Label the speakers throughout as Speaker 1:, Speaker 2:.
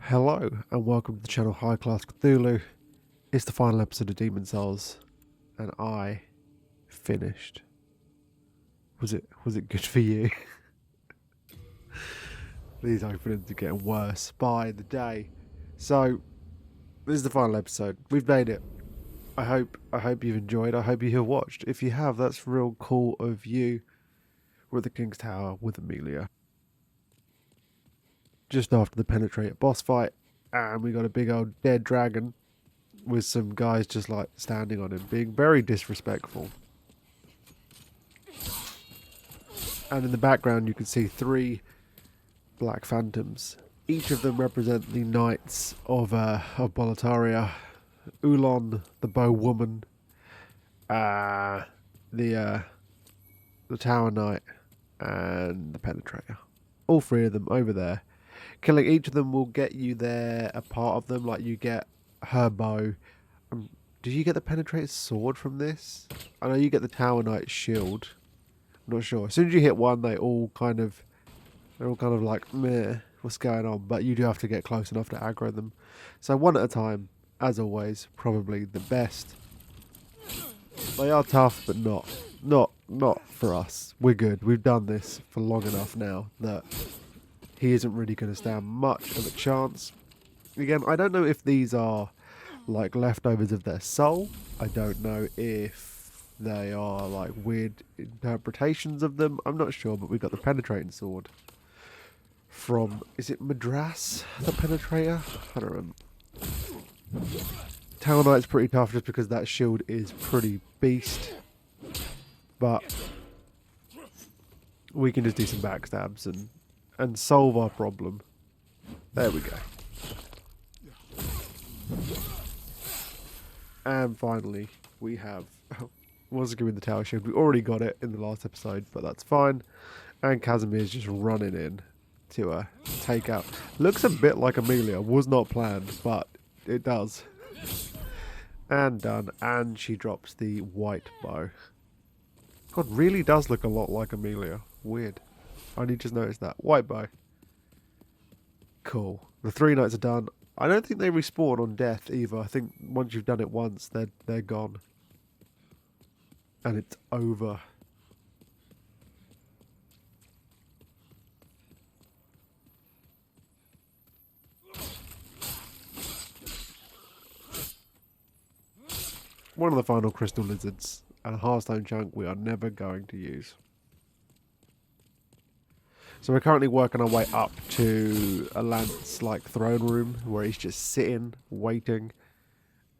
Speaker 1: Hello and welcome to the channel High Class Cthulhu. It's the final episode of Demon Souls and I finished. Was it good for you? These openings are getting worse by the day. So this is the final episode. We've made it. I hope you've enjoyed. I hope you have watched. If you have, that's real cool of you. We're at the King's Tower with Amelia. Just after the Penetrator boss fight, and we got a big old dead dragon with some guys just like standing on him, being very disrespectful. And in the background you can see 3 black phantoms. Each of them represent the knights of Boletaria. Allant, the bow woman, the tower knight, and the Penetrator. All 3 of them over there. Killing each of them will get you a part of them, like you get her bow. Do you get the Penetrator's sword from this? I know you get the Tower Knight's shield. I'm not sure. As soon as you hit one, they're all kind of like, meh, what's going on? But you do have to get close enough to aggro them. So one at a time, as always, probably the best. They are tough, but not for us. We're good. We've done this for long enough now that he isn't really going to stand much of a chance. Again, I don't know if these are like leftovers of their soul. I don't know if they are like weird interpretations of them. I'm not sure, but we got the penetrating sword from, is it Madras, the Penetrator? I don't remember. Tower Knight's pretty tough just because that shield is pretty beast. But we can just do some backstabs and solve our problem. There we go. And finally, we have... wasn't giving the tower shield. We already got it in the last episode, but that's fine. And Casimir's just running in to take out... Looks a bit like Amelia. Was not planned, but it does. And done. And she drops the white bow. God, really does look a lot like Amelia. Weird. I only just noticed that. White bow. Cool. The 3 knights are done. I don't think they respawn on death either. I think once you've done it once, they're gone. And it's over. One of the final crystal lizards. And a hearthstone chunk we are never going to use. So we're currently working our way up to Allant's like throne room where he's just sitting, waiting.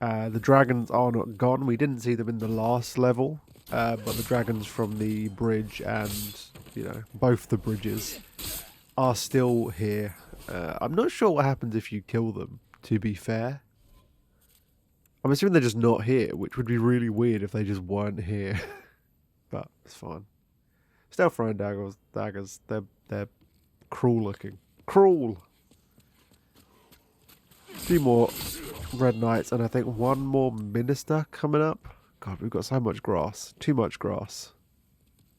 Speaker 1: The dragons are not gone. We didn't see them in the last level, but the dragons from the bridge and, you know, both the bridges are still here. I'm not sure what happens if you kill them, to be fair. I'm assuming they're just not here, which would be really weird if they just weren't here. But it's fine. Still throwing daggers. They're cruel looking. Cruel! 2 more red knights, and I think 1 more minister coming up. God, we've got so much grass. Too much grass.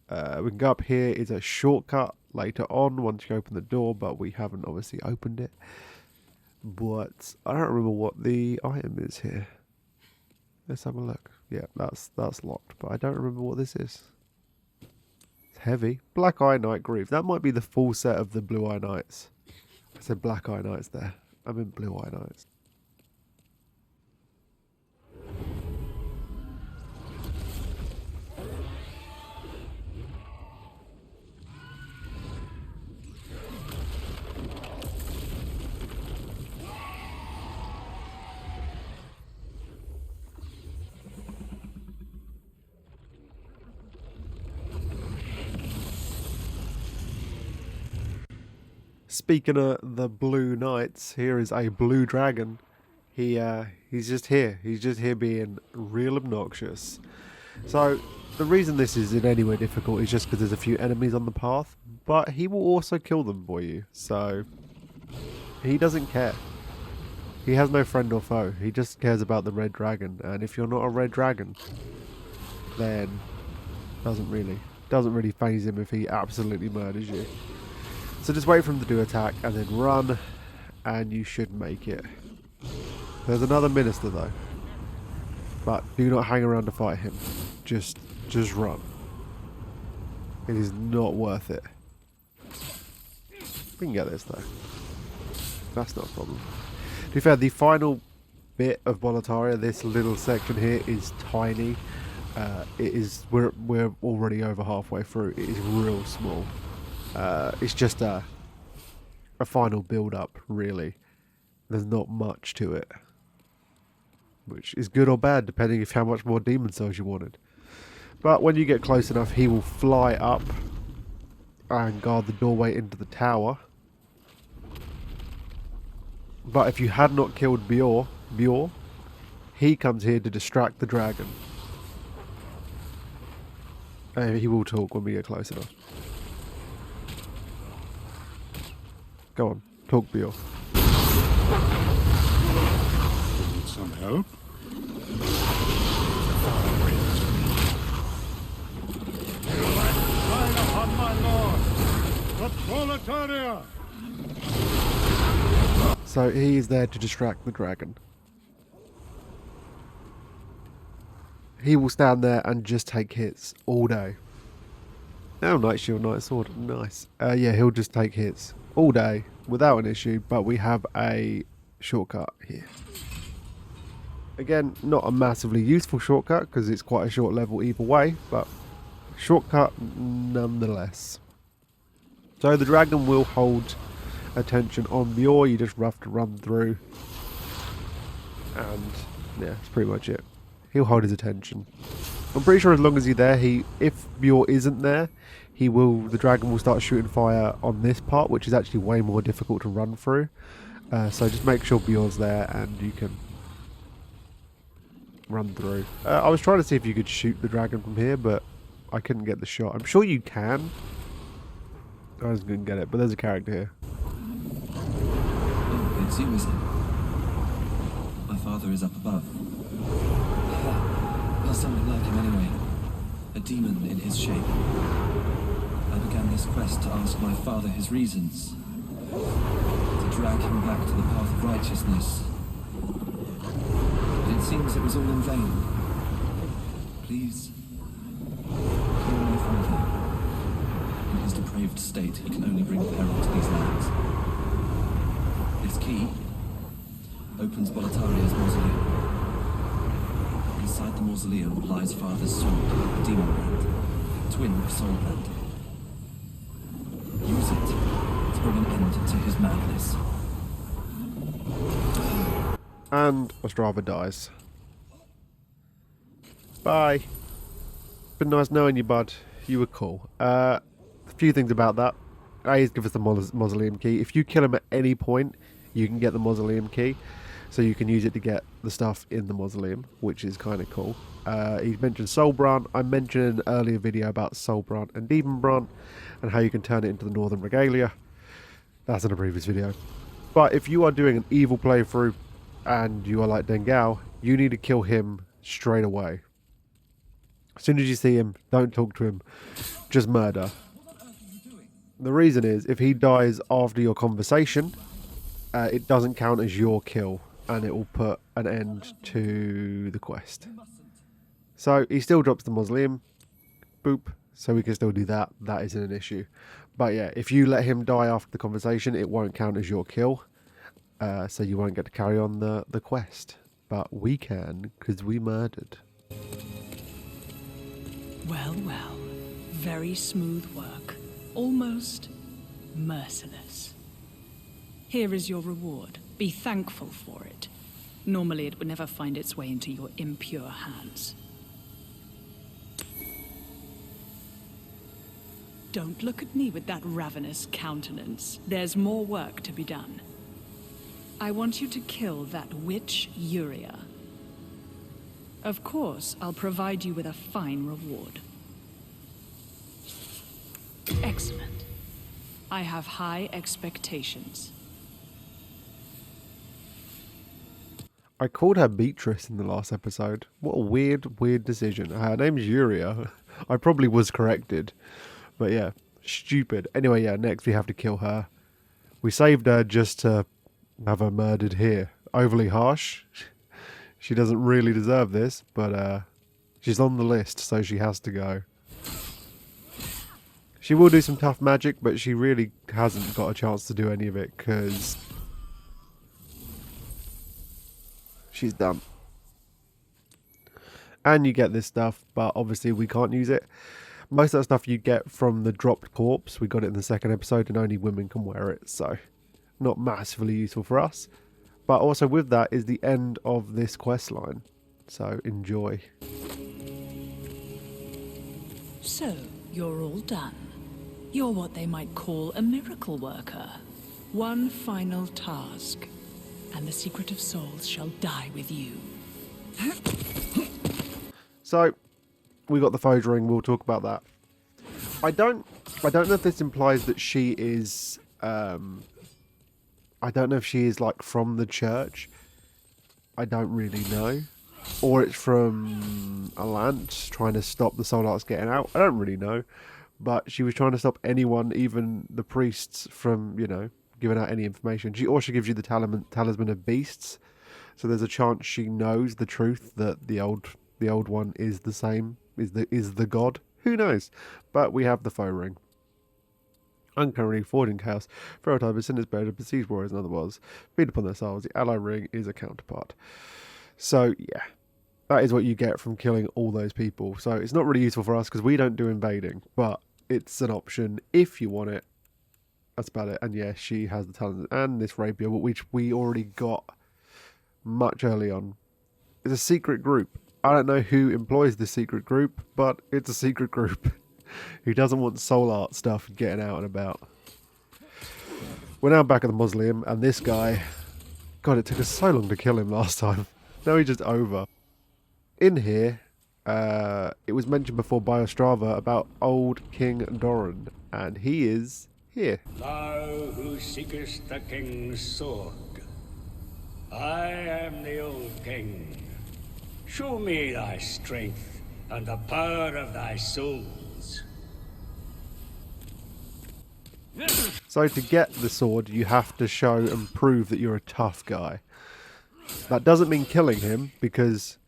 Speaker 1: We can go up here. It's a shortcut later on once you open the door, but we haven't obviously opened it. But I don't remember what the item is here. Let's have a look. Yeah, that's locked, but I don't remember what this is. It's heavy. Black Eye Knight Grief. That might be the full set of the Blue Eye Knights. I said Black Eye Knights there. I mean Blue Eye Knights. Speaking of the Blue Knights, here is a blue dragon. He's just here. He's just here being real obnoxious. So the reason this is in any way difficult is just because there's a few enemies on the path, but he will also kill them for you. So he doesn't care. He has no friend or foe. He just cares about the red dragon. And if you're not a red dragon, then doesn't really faze him if he absolutely murders you. So just wait for him to do attack and then run and you should make it. There's another minister though, but do not hang around to fight him. Just run. It is not worth it. We can get this though. That's not a problem. To be fair, the final bit of Boletaria, this little section here, is tiny. It is we're already over halfway through. It is real small. It's just a final build up, really. There's not much to it, which is good or bad depending on how much more demon cells you wanted. But when you get close enough, he will fly up and guard the doorway into the tower. But if you had not killed Bjor, he comes here to distract the dragon. And he will talk when we get close enough. Go on, talk Bjor.
Speaker 2: Need some help? Ride upon my lord, the Boletaria!
Speaker 1: So he is there to distract the dragon. He will stand there and just take hits all day. Oh, Night Shield, Night Sword, nice. Yeah, he'll just take hits all day without an issue, but we have a shortcut here. Again, not a massively useful shortcut because it's quite a short level either way, but shortcut nonetheless. So the dragon will hold attention on Bjor. You just have to run through, and yeah, that's pretty much it. He'll hold his attention. I'm pretty sure as long as he's there, if Bjor isn't there, the dragon will start shooting fire on this part, which is actually way more difficult to run through. So just make sure Bjor's there and you can run through. I was trying to see if you could shoot the dragon from here, but I couldn't get the shot. I'm sure you can. I was going to get it, but there's a character here.
Speaker 3: Oh, it's you, is it? My father is up above. Well, something like him anyway. A demon in his shape. I began this quest to ask my father his reasons. To drag him back to the path of righteousness. But it seems it was all in vain. Please, hear my father. In his depraved state, he can only bring peril to these lands. This key opens Boletaria's mausoleum. Inside the mausoleum lies Father's sword, Demon Brand, twin of Soul Brand. Use it to bring an end to his madness.
Speaker 1: And Ostrava dies. Bye. Been nice knowing you, bud. You were cool. A few things about that. He's give us the mausoleum key. If you kill him at any point, you can get the mausoleum key. So you can use it to get the stuff in the mausoleum, which is kind of cool. He mentioned Soulbrand. I mentioned in an earlier video about Soulbrand and Demonbrand and how you can turn it into the Northern Regalia. That's in a previous video. But if you are doing an evil playthrough and you are like Dengao, you need to kill him straight away. As soon as you see him, don't talk to him. Just murder. The reason is, if he dies after your conversation, it doesn't count as your kill. And it will put an end to the quest. So he still drops the mausoleum. Boop. So we can still do that. That isn't an issue. But yeah, if you let him die after the conversation, it won't count as your kill. So you won't get to carry on the quest. But we can, because we murdered.
Speaker 4: Well, well. Very smooth work. Almost merciless. Here is your reward. Be thankful for it. Normally it would never find its way into your impure hands. Don't look at me with that ravenous countenance. There's more work to be done. I want you to kill that witch Yuria. Of course, I'll provide you with a fine reward. Excellent. I have high expectations.
Speaker 1: I called her Beatrice in the last episode. What a weird decision. Her name's Yuria. I probably was corrected. But yeah, stupid. Anyway, yeah, next we have to kill her. We saved her just to have her murdered here. Overly harsh. She doesn't really deserve this, but she's on the list, so she has to go. She will do some tough magic, but she really hasn't got a chance to do any of it because she's done. And you get this stuff, but obviously we can't use it. Most of that stuff you get from the dropped corpse. We got it in the second episode, and only women can wear it, so not massively useful for us. But also with that is the end of this quest line, so enjoy.
Speaker 4: So, you're all done. You're what they might call a miracle worker. One final task, and the Secret of Souls shall die with you.
Speaker 1: So, we got the Foge ring. We'll talk about that. I don't know if this implies that she is. I don't know if she is like from the church. I don't really know, or it's from Allant trying to stop the Soul Arts getting out. I don't really know, but she was trying to stop anyone, even the priests, from giving out any information. She also gives you the talisman of beasts, so there's a chance she knows the truth that the old one is the same, is the god. Who knows? But we have the foe ring. I'm currently forging chaos. Pharaoh type is sinners buried, besieged warriors and otherwise. Feed upon their souls. The ally ring is a counterpart. So yeah, that is what you get from killing all those people. So it's not really useful for us because we don't do invading, but it's an option if you want it. That's about it. And yeah, she has the talent and this rapier, which we already got much early on. It's a secret group. I don't know who employs this secret group, but it's a secret group who doesn't want soul art stuff getting out and about. We're now back at the mausoleum, and this guy, God, it took us so long to kill him last time. Now he's just over. In here, it was mentioned before by Ostrava about old King Doran, and he is here.
Speaker 2: Thou who seekest the king's sword, I am the old king. Show me thy strength and the power of thy souls.
Speaker 1: So to get the sword, you have to show and prove that you're a tough guy. That doesn't mean killing him, because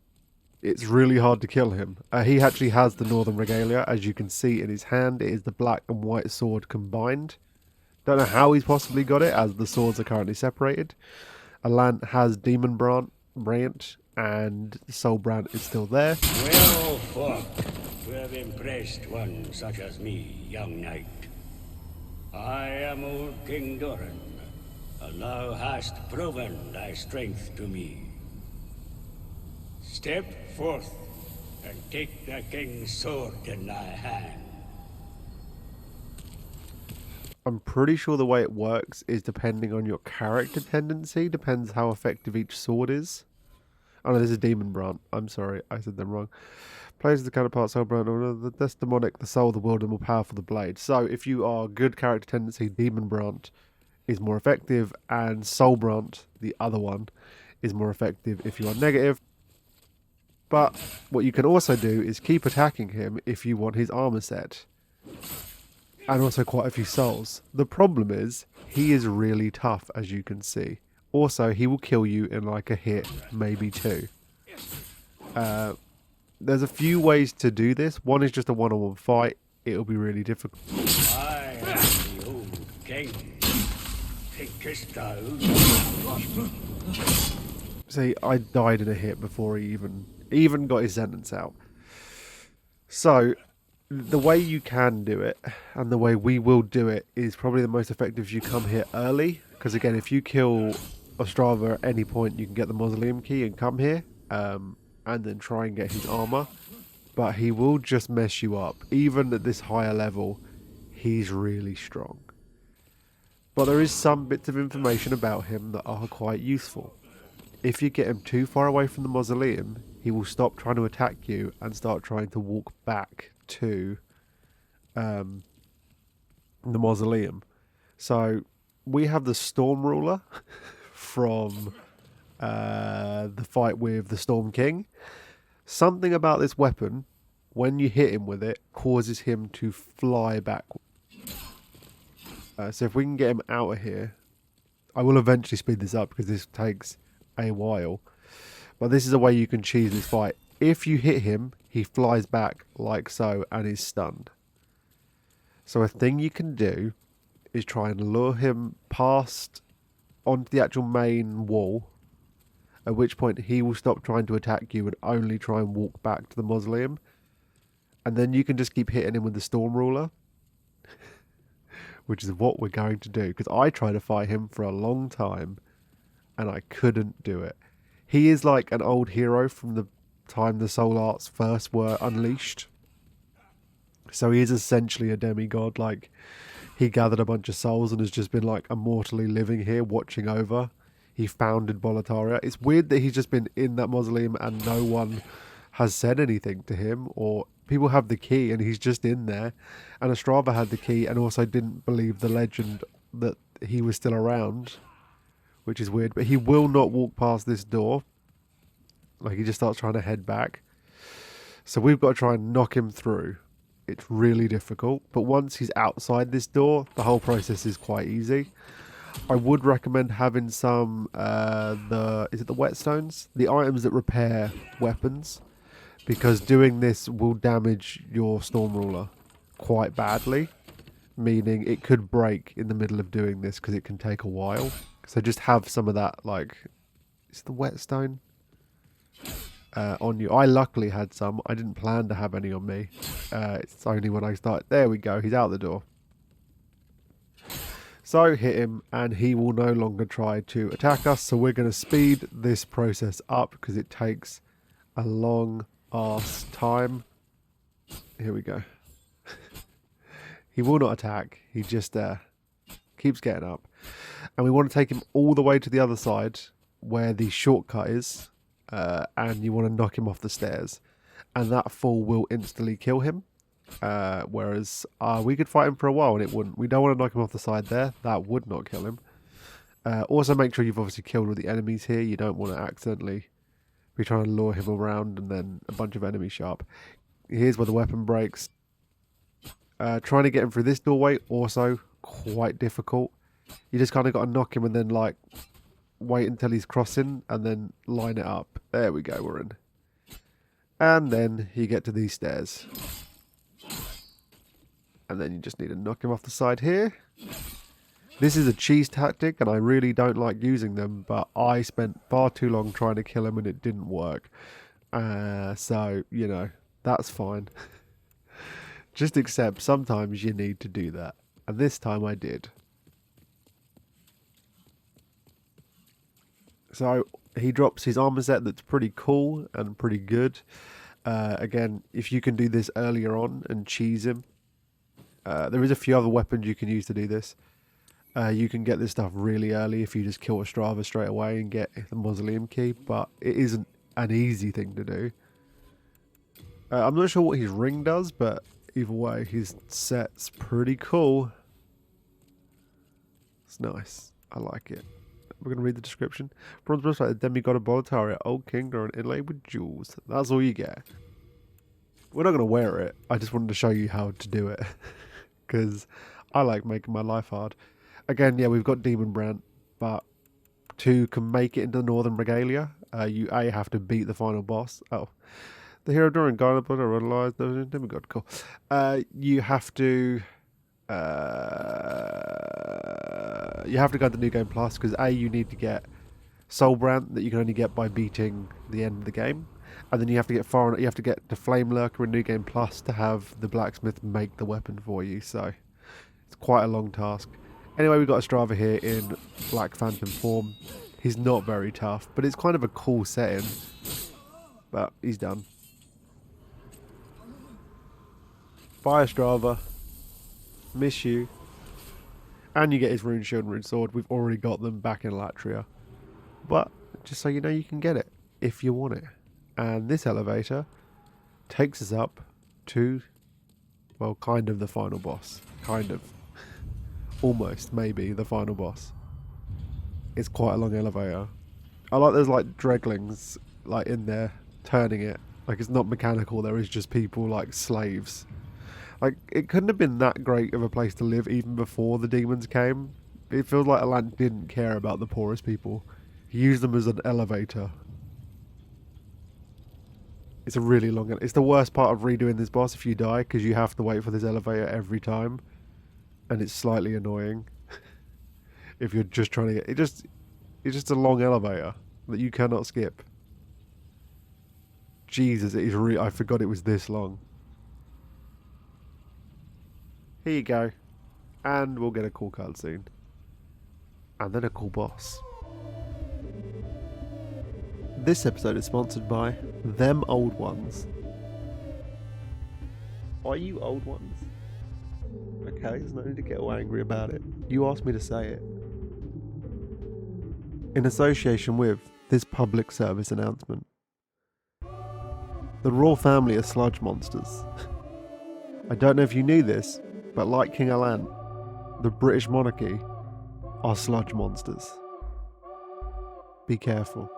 Speaker 1: it's really hard to kill him. He actually has the Northern Regalia, as you can see in his hand. It is the black and white sword combined. Don't know how he's possibly got it, as the swords are currently separated. Allant has Demon Brant, and Soul Brant is still there.
Speaker 2: Well fought to have impressed one such as me, young knight. I am old King Doran, and thou hast proven thy strength to me. Step forth and take the king's sword in thy hand.
Speaker 1: I'm pretty sure the way it works is depending on your character tendency, depends how effective each sword is. Oh no, this is Demon Brant. I'm sorry, I said them wrong. Plays the counterpart Soul Brant, that's demonic, the soul, the world, and more powerful, the blade. So if you are good character tendency, Demon Brant is more effective, and Soul Brant, the other one, is more effective if you are negative. But what you can also do is keep attacking him if you want his armor set. And also quite a few souls. The problem is, he is really tough, as you can see. Also, he will kill you in like a hit, maybe two. There's a few ways to do this. One is just a one-on-one fight. It'll be really difficult.
Speaker 2: I am the old king. Thinkest thou?
Speaker 1: See, I died in a hit before he even got his sentence out. So, the way you can do it, and the way we will do it, is probably the most effective if you come here early. Because again, if you kill Ostrava at any point, you can get the mausoleum key and come here. And then try and get his armor. But he will just mess you up. Even at this higher level, he's really strong. But there is some bits of information about him that are quite useful. If you get him too far away from the mausoleum, he will stop trying to attack you and start trying to walk back to the mausoleum. So we have the Storm Ruler from the fight with the Storm King. Something about this weapon, when you hit him with it, causes him to fly back. So if we can get him out of here, I will eventually speed this up because this takes a while. But this is a way you can cheese this fight. If you hit him, he flies back like so and is stunned. So a thing you can do is try and lure him past onto the actual main wall, at which point he will stop trying to attack you and only try and walk back to the mausoleum. And then you can just keep hitting him with the Storm Ruler, which is what we're going to do, because I tried to fight him for a long time and I couldn't do it. He is like an old hero from the time the Soul Arts first were unleashed. So he is essentially a demigod. Like, he gathered a bunch of souls and has just been like immortally living here, watching over. He founded Boletaria. It's weird that he's just been in that mausoleum and no one has said anything to him, or people have the key and he's just in there. And Ostrava had the key and also didn't believe the legend that he was still around, which is weird. But he will not walk past this door. Like, he just starts trying to head back. So we've got to try and knock him through. It's really difficult, but once he's outside this door, the whole process is quite easy. I would recommend having some, is it the whetstones? The items that repair weapons, because doing this will damage your Storm Ruler quite badly, meaning it could break in the middle of doing this because it can take a while. So just have some of that, like, is it the whetstone? On you. I luckily had some. I didn't plan to have any on me. It's only when I start. There we go. He's out the door. So hit him and he will no longer try to attack us. So we're going to speed this process up because it takes a long ass time. Here we go. He will not attack. He just keeps getting up. And we want to take him all the way to the other side where the shortcut is. And you want to knock him off the stairs, and that fall will instantly kill him. Whereas we could fight him for a while and it wouldn't. We don't want to knock him off the side there. That would not kill him. Also, make sure you've obviously killed all the enemies here. You don't want to accidentally be trying to lure him around and then a bunch of enemies show up. Here's where the weapon breaks. Trying to get him through this doorway, also quite difficult. You just kind of got to knock him and then, like, wait until he's crossing and then line it up. There we go, we're in. And then you get to these stairs. And then you just need to knock him off the side here. This is a cheese tactic and I really don't like using them, but I spent far too long trying to kill him and it didn't work. So, you know, that's fine. Just accept sometimes you need to do that. And this time I did. So he drops his armor set that's pretty cool and pretty good. Again, if you can do this earlier on and cheese him. There is a few other weapons you can use to do this. You can get this stuff really early if you just kill Ostrava straight away and get the mausoleum key. But it isn't an easy thing to do. I'm not sure what his ring does, but either way, his set's pretty cool. It's nice. I like it. We're going to read the description. Bronze breastplate, the demigod of Boletaria, old king, or inlaid with jewels. That's all you get. We're not going to wear it. I just wanted to show you how to do it. Because I like making my life hard. Again, yeah, we've got Demon Brand. But to make it into the Northern Regalia, you have to beat the final boss. Oh. The hero during Garner Blood or Realized demigod. Cool. You have to go to New Game Plus because you need to get Soul Brand that you can only get by beating the end of the game, and then you have to get the Flame Lurker in New Game Plus to have the blacksmith make the weapon for you. So it's quite a long task. Anyway, we've got Ostrava here in Black Phantom form. He's not very tough, but it's kind of a cool setting. But he's done. Bye, Ostrava. Miss you. And you get his rune shield and rune sword. We've already got them back in Latria. But just so you know, you can get it if you want it. And this elevator takes us up to, well, kind of the final boss. Kind of. Almost, maybe, the final boss. It's quite a long elevator. I like there's like dreglings like in there turning it. Like, it's not mechanical. There is just people like slaves. Like, it couldn't have been that great of a place to live even before the demons came. It feels like Allant didn't care about the poorest people. He used them as an elevator. It's a really long... It's the worst part of redoing this boss if you die, because you have to wait for this elevator every time. And it's slightly annoying. If you're just trying to get... It's just a long elevator that you cannot skip. Jesus, it is I forgot it was this long. Here you go. And we'll get a cool cutscene. And then a cool boss. This episode is sponsored by Them Old Ones. Are you old ones? Okay, there's no need to get all angry about it. You asked me to say it. In association with this public service announcement. The royal family are sludge monsters. I don't know if you knew this, but like King Allant, the British monarchy are sludge monsters. Be careful.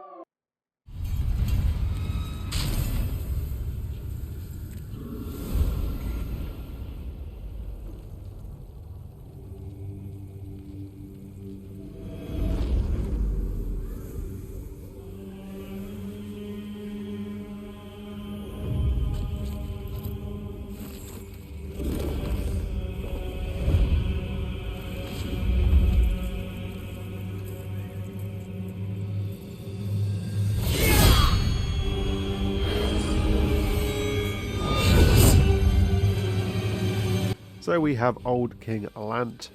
Speaker 1: So we have old King Allant.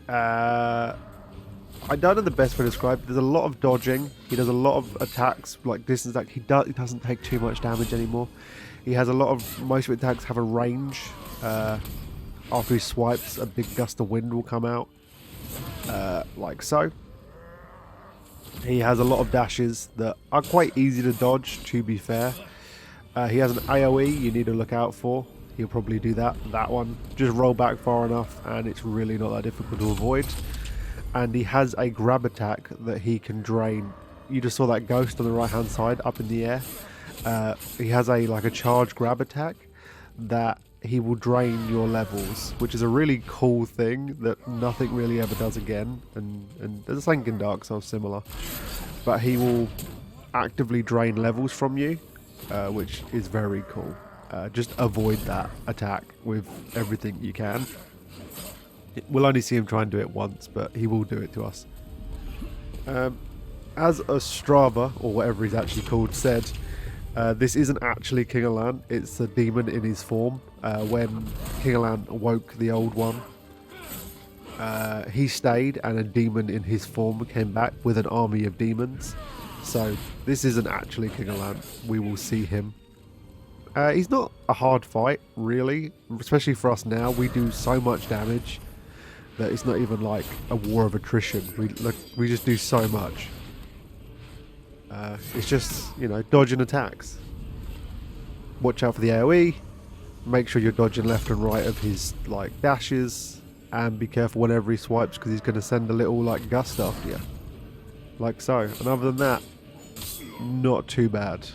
Speaker 1: I don't know the best way to describe it. There's a lot of dodging. He does a lot of attacks, like distance attack. He doesn't take too much damage anymore. He has a lot of... Most of his attacks have a range. After he swipes, a big gust of wind will come out. Like so. He has a lot of dashes that are quite easy to dodge, to be fair. He has an AoE you need to look out for. He'll probably do that one. Just roll back far enough and it's really not that difficult to avoid. And he has a grab attack that he can drain. You just saw that ghost on the right hand side up in the air. He has a charge grab attack that he will drain your levels, which is a really cool thing that nothing really ever does again. And there's a thing in Dark Souls similar. But he will actively drain levels from you, which is very cool. Just avoid that attack with everything you can. We'll only see him try and do it once, but he will do it to us. As Ostrava, or whatever he's actually called, said, this isn't actually King Allant, it's a demon in his form. When King Allant woke the old one, he stayed and a demon in his form came back with an army of demons. So this isn't actually King Allant. We will see him. He's not a hard fight, really, especially for us now. We do so much damage that it's not even like a war of attrition. We just do so much. It's just, dodging attacks. Watch out for the AoE. Make sure you're dodging left and right of his dashes, and be careful whenever he swipes because he's going to send a little gust after you, like so. And other than that, not too bad.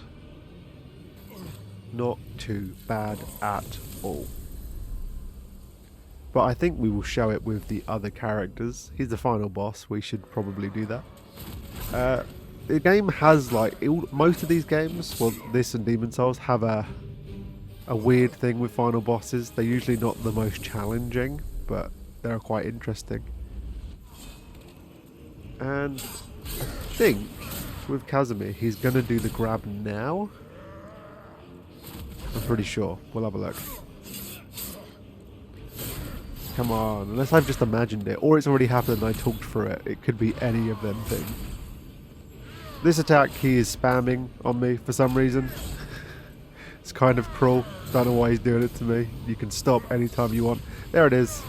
Speaker 1: Not too bad at all. But I think we will show it with the other characters. He's the final boss. We should probably do that. The game has most of these games, well, this and Demon Souls, have a weird thing with final bosses. They're usually not the most challenging, but they're quite interesting. And I think with Casimir, he's going to do the grab now. I'm pretty sure. We'll have a look. Come on, unless I've just imagined it, or it's already happened and I talked through it. It could be any of them things. This attack he is spamming on me for some reason. It's kind of cruel. Don't know why he's doing it to me. You can stop anytime you want. There it is.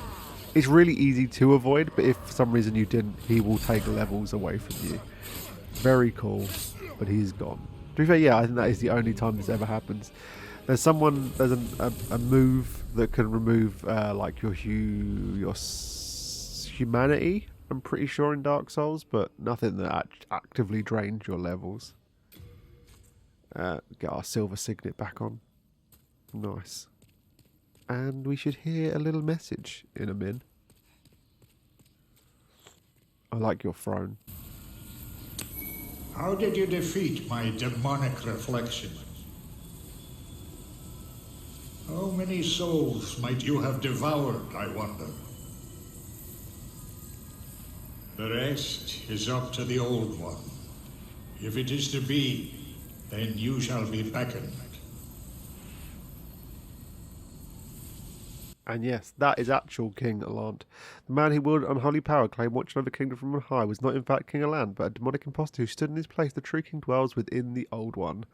Speaker 1: It's really easy to avoid, but if for some reason you didn't, he will take levels away from you. Very cool, but he's gone. To be fair, yeah, I think that is the only time this ever happens. There's a move that can remove your humanity, I'm pretty sure, in Dark Souls, but nothing that actively drains your levels. Get our silver signet back on. Nice. And we should hear a little message in a min. I like your throne.
Speaker 5: How did you defeat my demonic reflection? How many souls might you have devoured, I wonder? The rest is up to the Old One. If it is to be, then you shall be beckoned.
Speaker 1: And yes, that is actual King Allant. The man who wielded unholy power, claimed watching over the kingdom from on high, was not in fact King Allant, but a demonic impostor who stood in his place. The true king dwells within the Old One.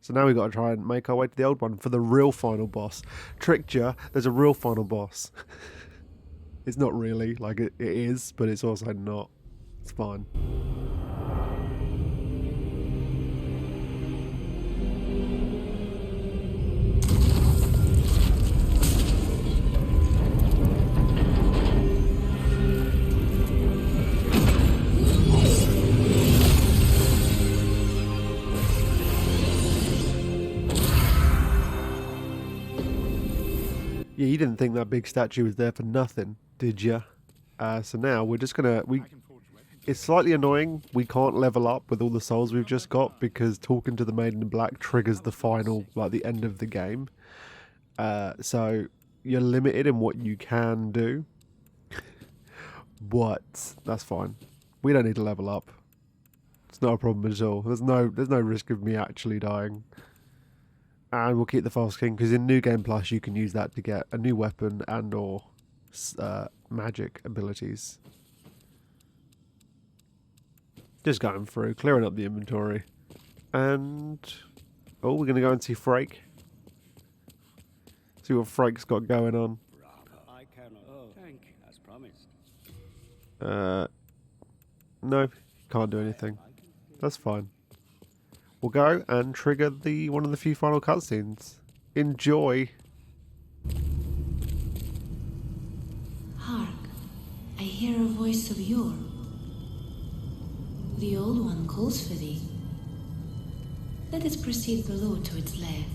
Speaker 1: So now we've got to try and make our way to the Old One for the real final boss. Tricked ya, there's a real final boss. It's not really, like it is, but it's also not. It's fine. Yeah, you didn't think that big statue was there for nothing, did ya? So now we're just gonna... It's slightly annoying we can't level up with all the souls we've just got, because talking to the Maiden in Black triggers the final, like the end of the game. So you're limited in what you can do. But that's fine. We don't need to level up. It's not a problem at all. There's no risk of me actually dying. And we'll keep the False King, because in New Game Plus you can use that to get a new weapon and or magic abilities. Just going through, clearing up the inventory. And... oh, we're going to go and see Frake. See what Frake's got going on.
Speaker 2: I cannot. Oh, thank you, as promised.
Speaker 1: No, can't do anything. That's fine. We'll go and trigger one of the few final cutscenes. Enjoy!
Speaker 6: Hark, I hear a voice of yore. The Old One calls for thee. Let us proceed below to its lair.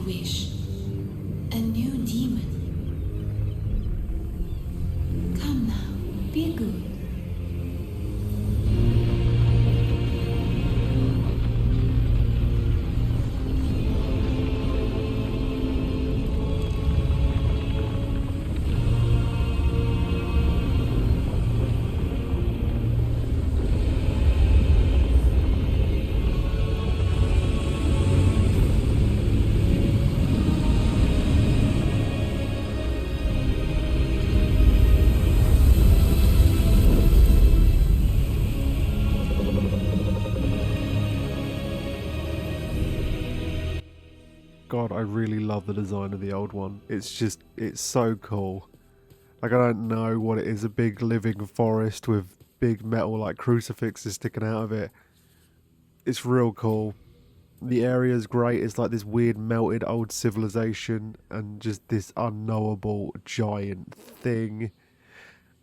Speaker 6: wish. A new demon. Come now, be good.
Speaker 1: God, I really love the design of the old one. It's just, it's so cool. Like, I don't know what it is, a big living forest with big metal like crucifixes sticking out of it. It's real cool. The area is great. It's like this weird melted old civilization and just this unknowable giant thing.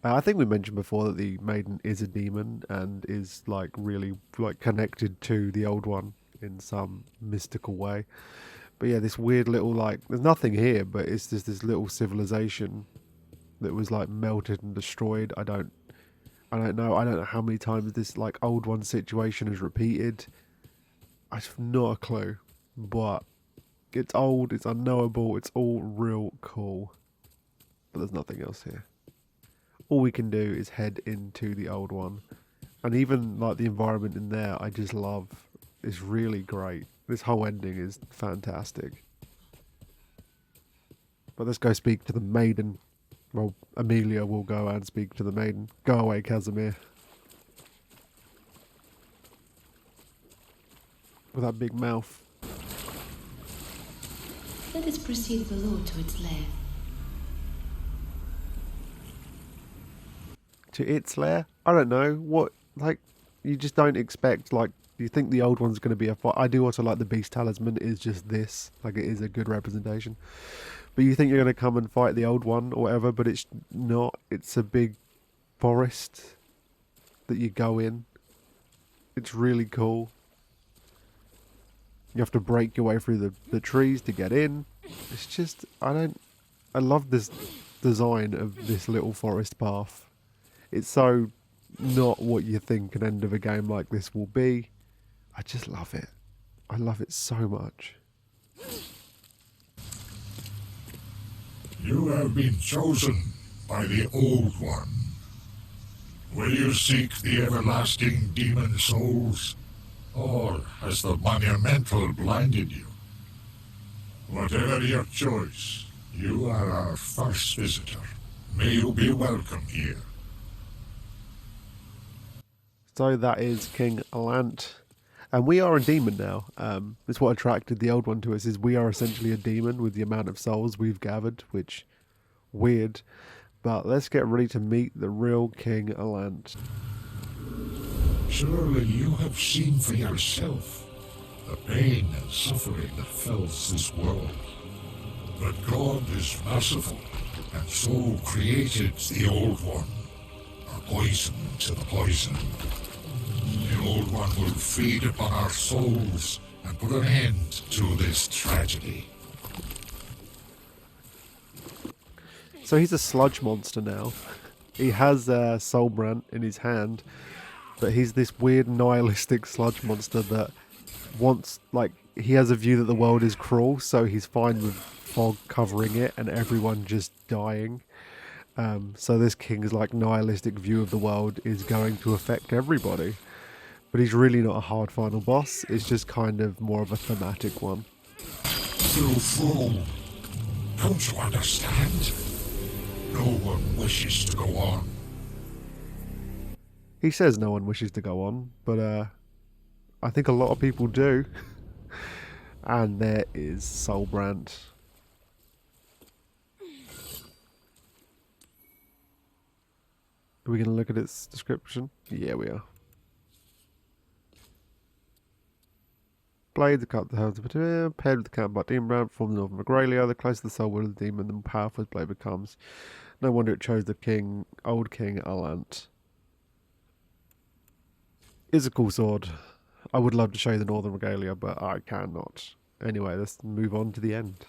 Speaker 1: I think we mentioned before that the maiden is a demon and is like really like connected to the old one in some mystical way. But yeah, this weird little like there's nothing here, but it's just this little civilization that was like melted and destroyed. I don't know. I don't know how many times this like old one situation is repeated. I have not a clue. But it's old, it's unknowable, it's all real cool. But there's nothing else here. All we can do is head into the old one. And even like the environment in there, I just love. It's really great. This whole ending is fantastic. But let's go speak to the maiden. Well, Amelia will go and speak to the maiden. Go away, Casimir. With that big mouth.
Speaker 6: Let us proceed below to its lair.
Speaker 1: To its lair? I don't know. What, like, you just don't expect, like, you think the old one's going to be a fight. I do also like the beast talisman is just this. Like, it is a good representation. But you think you're going to come and fight the old one or whatever, but it's not. It's a big forest that you go in. It's really cool. You have to break your way through the trees to get in. It's just, I love this design of this little forest path. It's so not what you think an end of a game like this will be. I just love it. I love it so much.
Speaker 5: You have been chosen by the Old One. Will you seek the everlasting demon souls? Or has the monumental blinded you? Whatever your choice, you are our first visitor. May you be welcome here.
Speaker 1: So that is King Allant. And we are a demon now. It's what attracted the old one to us, is we are essentially a demon with the amount of souls we've gathered, which, weird. But let's get ready to meet the real King Allant.
Speaker 5: Surely you have seen for yourself the pain and suffering that fills this world. But God is merciful, and so created the Old One, a poison to the poison. The Old One will feed upon our souls and put an end to this tragedy.
Speaker 1: So he's a sludge monster now. He has Soulbrand in his hand, but he's this weird nihilistic sludge monster that wants, like, he has a view that the world is cruel, so he's fine with fog covering it and everyone just dying. So this king's, like, nihilistic view of the world is going to affect everybody. But he's really not a hard final boss, it's just kind of more of a thematic one.
Speaker 5: You fool! Don't you understand? No one wishes to go on.
Speaker 1: He says no one wishes to go on, but I think a lot of people do. And there is Soulbrand. Are we going to look at its description? Yeah, we are. Blade, the cut the hands of a paired with the counterpart demon brand from the northern regalia. The closer the soul will of the demon, the more powerful his blade becomes. No wonder it chose the old king Allant. Is a cool sword. I would love to show you the northern regalia, but I cannot. Anyway, let's move on to the end.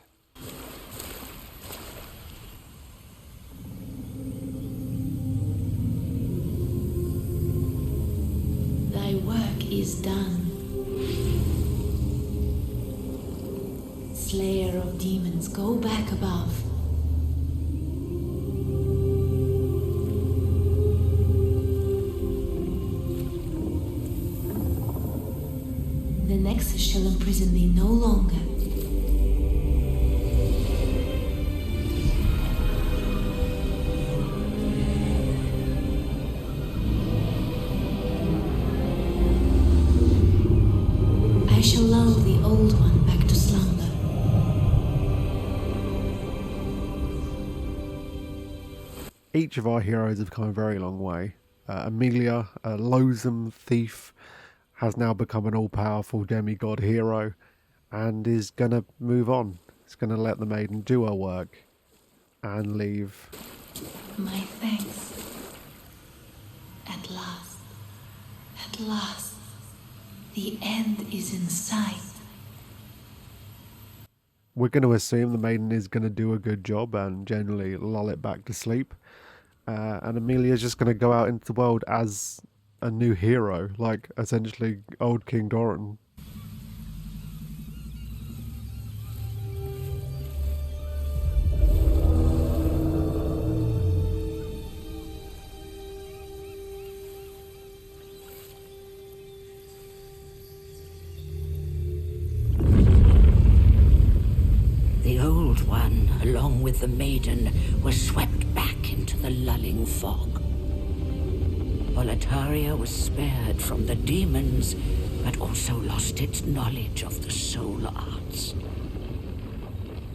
Speaker 6: Thy work is done. Slayer of demons, go back above. The Nexus shall imprison thee no longer. I shall lull the Old One back to slumber.
Speaker 1: Each of our heroes have come a very long way. Amelia, a loathsome thief, has now become an all-powerful demigod hero and is going to move on. It's going to let the maiden do her work and leave.
Speaker 6: My thanks. At last. At last. The end is in sight.
Speaker 1: We're going to assume the maiden is going to do a good job and generally lull it back to sleep. And Amelia's just going to go out into the world as a new hero, like essentially old King Doran.
Speaker 7: The Old One, along with the maiden, was swept back into the lulling fog. Boletaria was spared from the demons, but also lost its knowledge of the soul arts.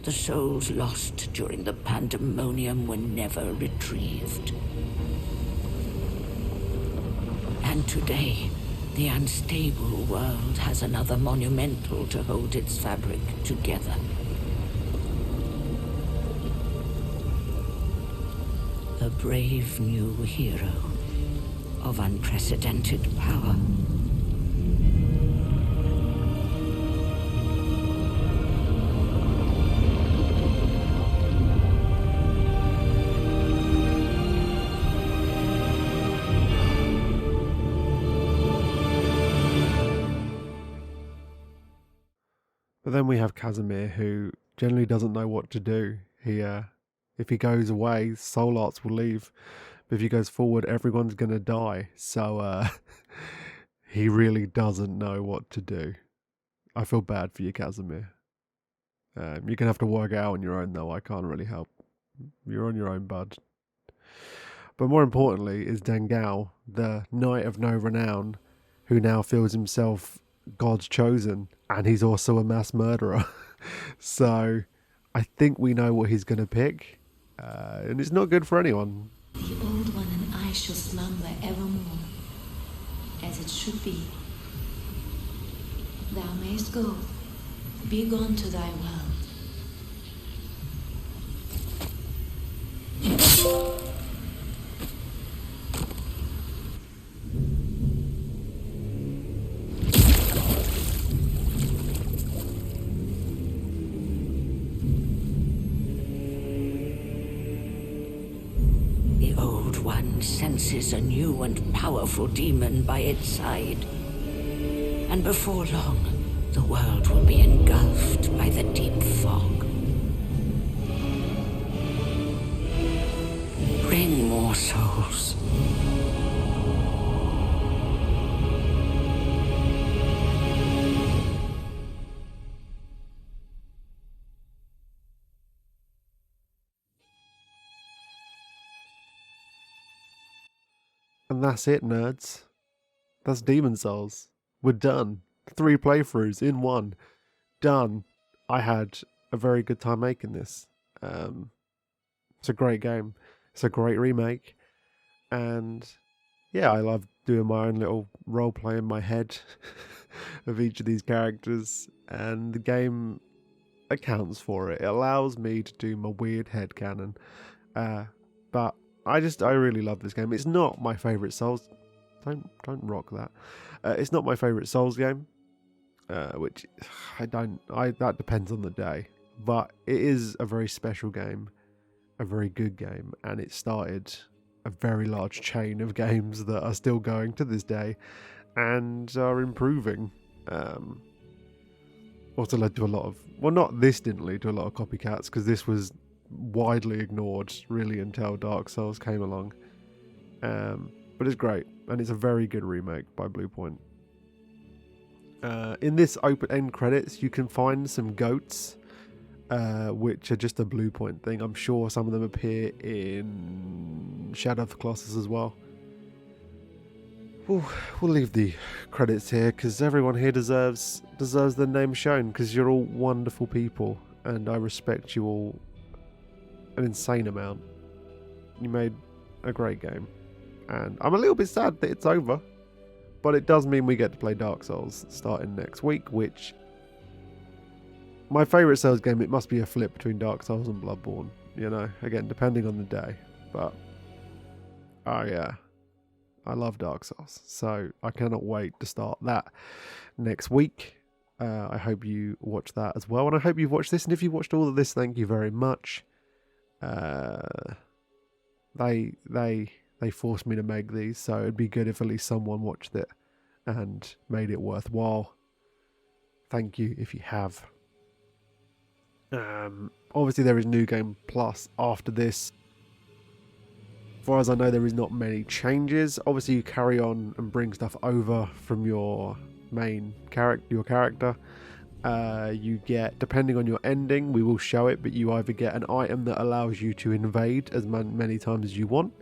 Speaker 7: The souls lost during the pandemonium were never retrieved. And today, the unstable world has another monumental to hold its fabric together. A brave new hero of unprecedented power.
Speaker 1: But then we have Casimir, who generally doesn't know what to do. If he goes away, soul arts will leave. But if he goes forward, everyone's going to die. So he really doesn't know what to do. I feel bad for you, Casimir. You're going to have to work it out on your own, though. I can't really help. You're on your own, bud. But more importantly is Dengao, the knight of no renown, who now feels himself God's chosen. And he's also a mass murderer. So I think we know what he's going to pick. And it's not good for anyone.
Speaker 6: The Old One and I shall slumber evermore, as it should be. Thou mayst go, be gone to thy world.
Speaker 7: Senses a new and powerful demon by its side. And before long, the world will be engulfed by the deep fog. Bring more souls.
Speaker 1: And that's it, nerds. That's Demon Souls. We're done. 3 playthroughs in one. Done. I had a very good time making this. It's a great game. It's a great remake. And yeah, I love doing my own little roleplay in my head of each of these characters. And the game accounts for it. It allows me to do my weird headcanon. But I really love this game. It's not my favourite Souls. Don't rock that. It's not my favourite Souls game, which that depends on the day. But it is a very special game, a very good game, and it started a very large chain of games that are still going to this day, and are improving. Also led to a lot of, well, not this didn't lead to a lot of copycats, because this was widely ignored really until Dark Souls came along, but it's great, and it's a very good remake by Bluepoint. In this open end credits you can find some goats, which are just a Bluepoint thing. I'm sure some of them appear in Shadow of the Colossus as well. We'll leave the credits here because everyone here deserves their name shown, because you're all wonderful people and I respect you all an insane amount. You made a great game, and I'm a little bit sad that it's over, But it does mean we get to play Dark Souls starting next week, which... My favourite Souls game, it must be a flip between Dark Souls and Bloodborne. You know, again, depending on the day. But... I love Dark Souls. So I cannot wait to start that next week. I hope you watch that as well. And I hope you've watched this. And if you watched all of this, thank you very much. They forced me to make these, so it'd be good if at least someone watched it and made it worthwhile. Thank you if you have. Obviously there is New Game Plus after this. As far as I know, there is not many changes. Obviously you carry on and bring stuff over from your main character. You get, depending on your ending, we will show it, but you either get an item that allows you to invade as many times as you want,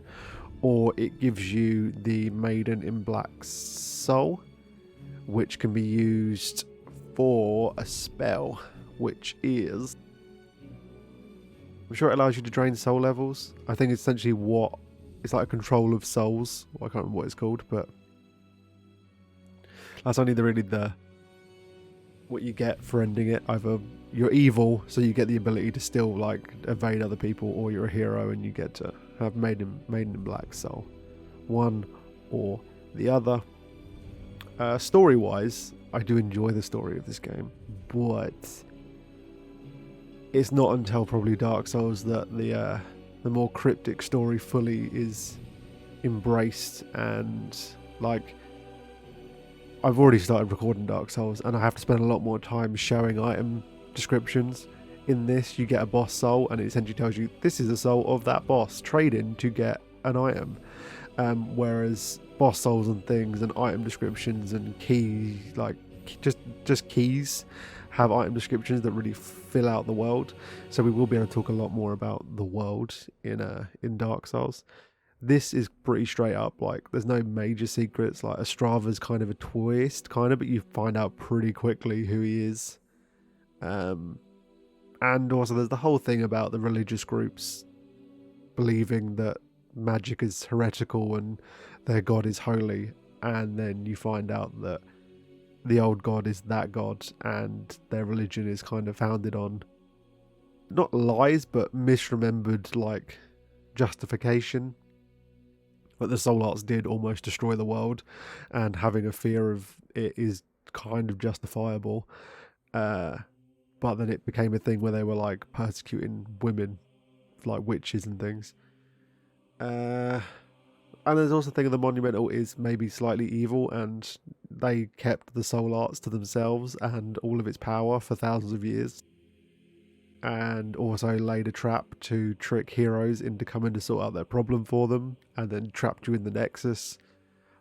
Speaker 1: or it gives you the Maiden in Black soul, which can be used for a spell, which is... I'm sure it allows you to drain soul levels. I think it's essentially what... It's like a control of souls. Well, I can't remember what it's called, but... That's only what you get for ending it. Either you're evil, so you get the ability to still like evade other people, or you're a hero and you get to have Maiden in Black soul. One or the other. Story-wise, I do enjoy the story of this game, but it's not until probably Dark Souls that the more cryptic story fully is embraced. And like, I've already started recording Dark Souls and I have to spend a lot more time showing item descriptions. In this, you get a boss soul and it essentially tells you this is the soul of that boss, trade in to get an item. Whereas boss souls and things and item descriptions and keys, like just keys, have item descriptions that really fill out the world. So we will be able to talk a lot more about the world in Dark Souls. This is pretty straight up, like there's no major secrets. Like Estrava's kind of a twist, but you find out pretty quickly who he is. And also there's the whole thing about the religious groups believing that magic is heretical and their god is holy, and then you find out that the old god is that god and their religion is kind of founded on not lies but misremembered like justification. But the soul arts did almost destroy the world, and having a fear of it is kind of justifiable. But then it became a thing where they were like persecuting women, like witches and things. And there's also the thing of the Monumental is maybe slightly evil, and they kept the soul arts to themselves and all of its power for thousands of years. And also laid a trap to trick heroes into coming to sort out their problem for them, and then trapped you in the Nexus.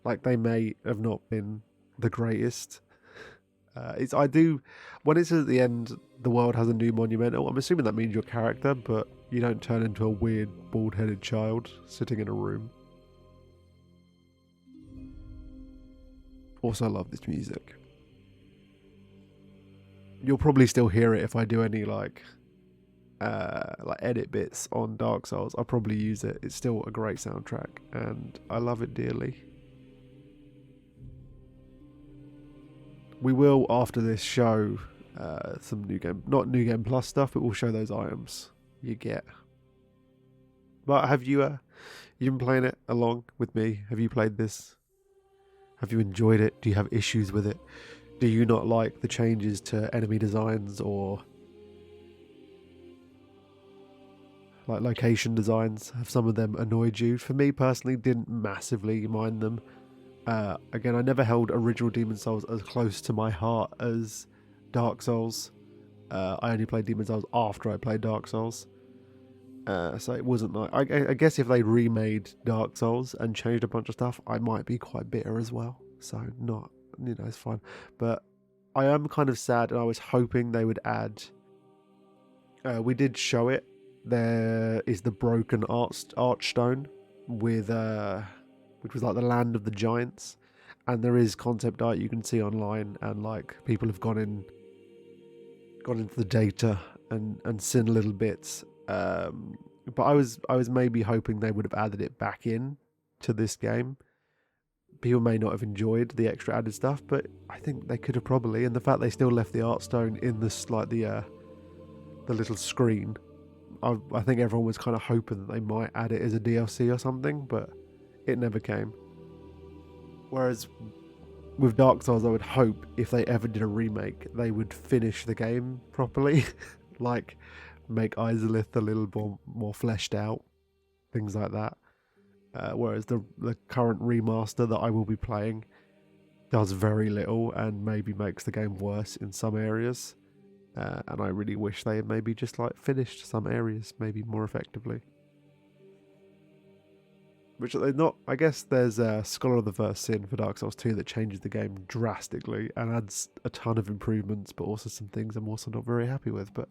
Speaker 1: Like, they may have not been the greatest. When it says at the end, the world has a new Monumental, I'm assuming that means your character, but you don't turn into a weird, bald-headed child sitting in a room. Also love this music. You'll probably still hear it if I do any like edit bits on Dark Souls. I'll probably use it. It's still a great soundtrack and I love it dearly. We will after this show some not New Game Plus stuff, but we'll show those items you get. But have you been playing it along with me? Have you played this? Have you enjoyed it? Do you have issues with it? Do you not like the changes to enemy designs or like location designs? Have some of them annoyed you? For me personally, didn't massively mind them. Again, I never held original Demon's Souls as close to my heart as Dark Souls. I only played Demon's Souls after I played Dark Souls. So it wasn't like... I guess if they remade Dark Souls and changed a bunch of stuff, I might be quite bitter as well. So not... it's fine. But I am kind of sad, and I was hoping they would add... we did show it. There is the broken archstone with... which was like the land of the giants. And there is concept art you can see online, and like people have gone into the data and seen little bits. But I was maybe hoping they would have added it back in to this game. people may not have enjoyed the extra added stuff, but I think they could have probably. And the fact they still left the art stone in this, like the little screen, I think everyone was kind of hoping that they might add it as a DLC or something, but it never came. Whereas with Dark Souls, I would hope if they ever did a remake, they would finish the game properly, like make Izalith a little more fleshed out, things like that. Whereas the current remaster that I will be playing does very little and maybe makes the game worse in some areas. And I really wish they had maybe just like finished some areas maybe more effectively. Which they're not. I guess there's a Scholar of the First Sin for Dark Souls 2 that changes the game drastically and adds a ton of improvements, but also some things I'm also not very happy with. But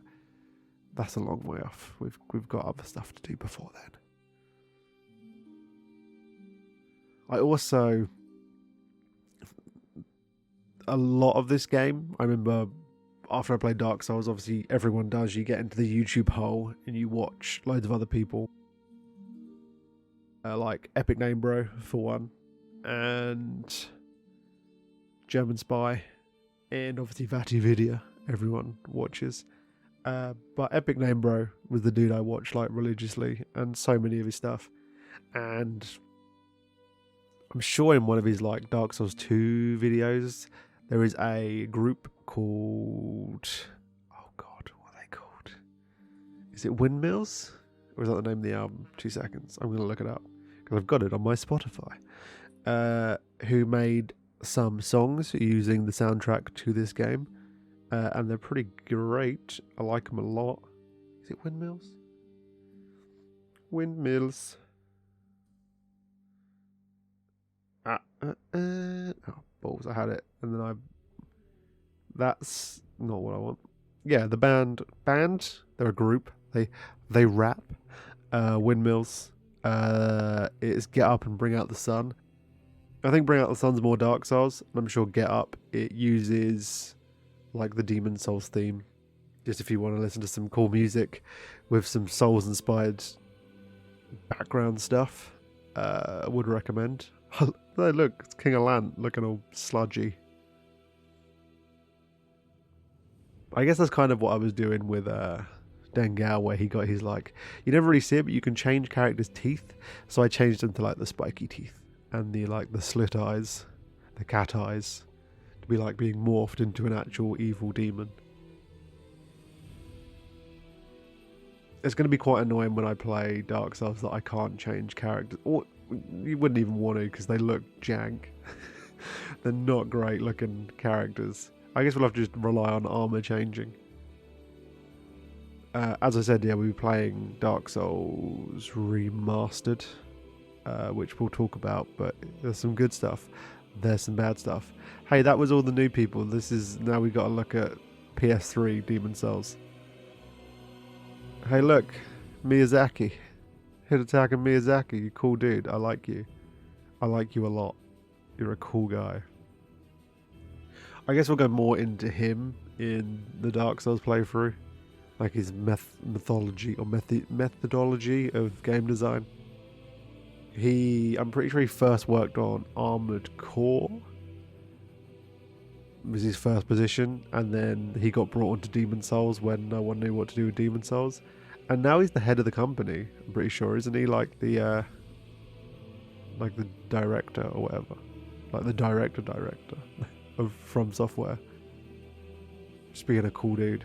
Speaker 1: that's a long way off. We've got other stuff to do before then. I also, a lot of this game, I remember after I played Dark Souls, obviously everyone does, you get into the YouTube hole and you watch loads of other people. Like Epic Name Bro, for one, and German Spy, and obviously Vati Vidya, everyone watches. But Epic Name Bro was the dude I watched like religiously, and so many of his stuff. And I'm sure in one of his like Dark Souls 2 videos, there is a group called, oh god, what are they called? Is it Windmills? Or is that the name of the album? 2 seconds. I'm going to look it up because I've got it on my Spotify. Who made some songs using the soundtrack to this game. And they're pretty great. I like them a lot. Is it Windmills? Windmills. Oh, balls. I had it. And then that's not what I want. Yeah, the band. They're a group. They rap. Windmills. It's Get Up and Bring Out the Sun. I think Bring Out the Sun's more Dark Souls. And I'm sure Get Up, it uses like the Demon Souls theme. Just if you want to listen to some cool music with some Souls inspired background stuff, I would recommend. Hey, look, it's King Allant looking all sludgy. I guess that's kind of what I was doing with Dengao, where he got his like, you never really see it, but you can change characters' teeth. So I changed them to like the spiky teeth and the like the slit eyes, the cat eyes, to be like being morphed into an actual evil demon. It's going to be quite annoying when I play Dark Souls that I can't change characters, or you wouldn't even want to because they look jank. They're not great looking characters. I guess we'll have to just rely on armor changing. As I said, yeah, we'll be playing Dark Souls Remastered, which we'll talk about, but there's some good stuff. There's some bad stuff. Hey, that was all the new people. Now we got to look at PS3 Demon Souls. Hey, look, Miyazaki. Hidetaka Miyazaki, you cool dude. I like you. I like you a lot. You're a cool guy. I guess we'll go more into him in the Dark Souls playthrough. Like his methodology of game design. I'm pretty sure he first worked on Armored Core. It was his first position, and then he got brought onto Demon Souls when no one knew what to do with Demon Souls. And now he's the head of the company, I'm pretty sure, isn't he? Like the director or whatever. Like the director of From Software. Just being a cool dude.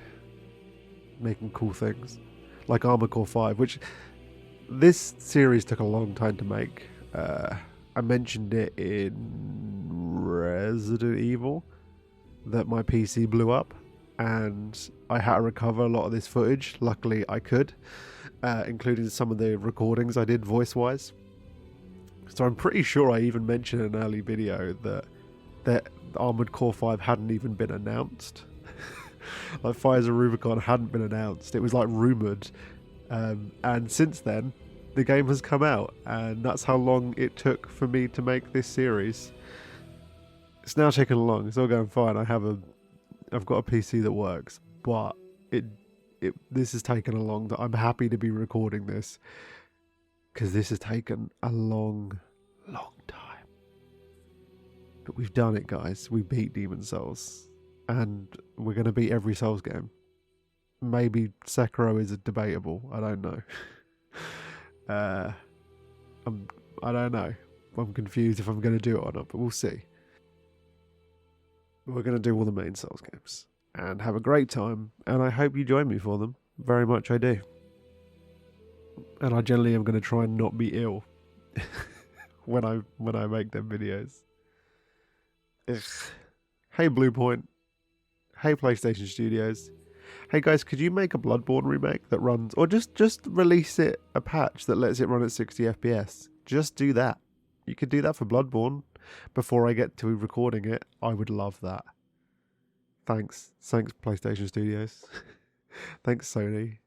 Speaker 1: Making cool things. Like Armored Core 5, which this series took a long time to make. I mentioned it in Resident Evil, that my PC blew up and I had to recover a lot of this footage. Luckily I could, including some of the recordings I did voice-wise. So I'm pretty sure I even mentioned in an early video that Armored Core 5 hadn't even been announced. Like Fires of Rubicon hadn't been announced. It was like rumoured. And since then, the game has come out. And that's how long it took for me to make this series. It's now taken along. It's all going fine. I've got a PC that works. But this has taken a long time. I'm happy to be recording this. Because this has taken a long, long time. But we've done it, guys. We beat Demon Souls. And we're going to beat every Souls game. Maybe Sekiro is debatable. I don't know. I don't know. I'm confused if I'm going to do it or not, but we'll see. We're going to do all the main Souls games and have a great time, and I hope you join me for them. Very much I do. And I generally am going to try and not be ill when I make them videos. Ugh. Hey Bluepoint. Hey PlayStation Studios. Hey guys, could you make a Bloodborne remake that runs, or just release it a patch that lets it run at 60 FPS? Just do that. You could do that for Bloodborne before I get to recording it. I would love that. Thanks PlayStation Studios. Thanks Sony.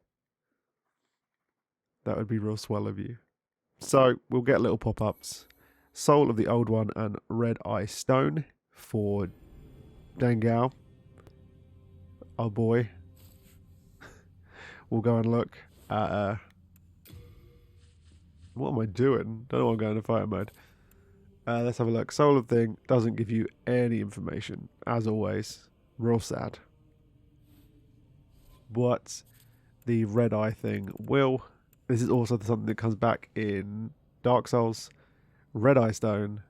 Speaker 1: That would be real swell of you. So we'll get little pop-ups. Soul of the Old One and Red Eye Stone for Dangao. Oh boy. We'll go and look at what am I doing? Don't know why I'm going to fighter mode. Let's have a look. Soul of Thing doesn't give you any information, as always. Real sad. But the Red Eye thing will. This is also something that comes back in Dark Souls. Red Eye Stone.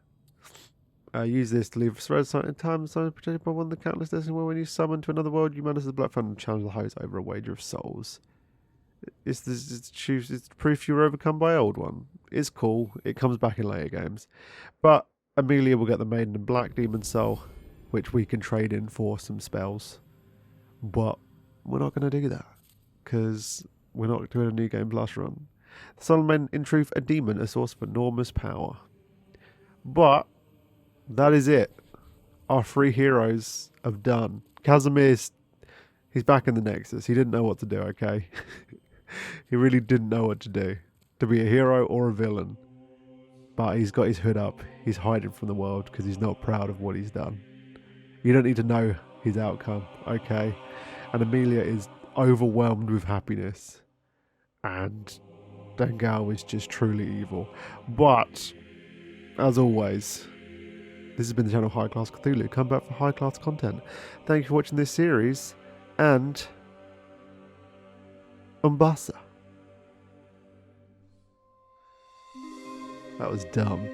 Speaker 1: Use this to leave a thread in time zone protected by one of the countless destiny where when you summon to another world, you manage the Black Phantom and challenge the host over a wager of souls. It's proof you're overcome by Old One. It's cool. It comes back in later games. But Amelia will get the Maiden in Black Demon Soul, which we can trade in for some spells. But we're not going to do that, because we're not doing a New Game Plus run. The Soul Maiden, in truth, a demon, a source of enormous power. But that is it. Our 3 heroes have done. Casimir's, he's back in the Nexus. He didn't know what to do, okay? He really didn't know what to do. To be a hero or a villain. But he's got his hood up. He's hiding from the world because he's not proud of what he's done. You don't need to know his outcome, okay? And Amelia is overwhelmed with happiness. And Dangao is just truly evil. But, as always, this has been the channel High Class Cthulhu. Come back for high class content. Thank you for watching this series. And Umbasa. That was dumb.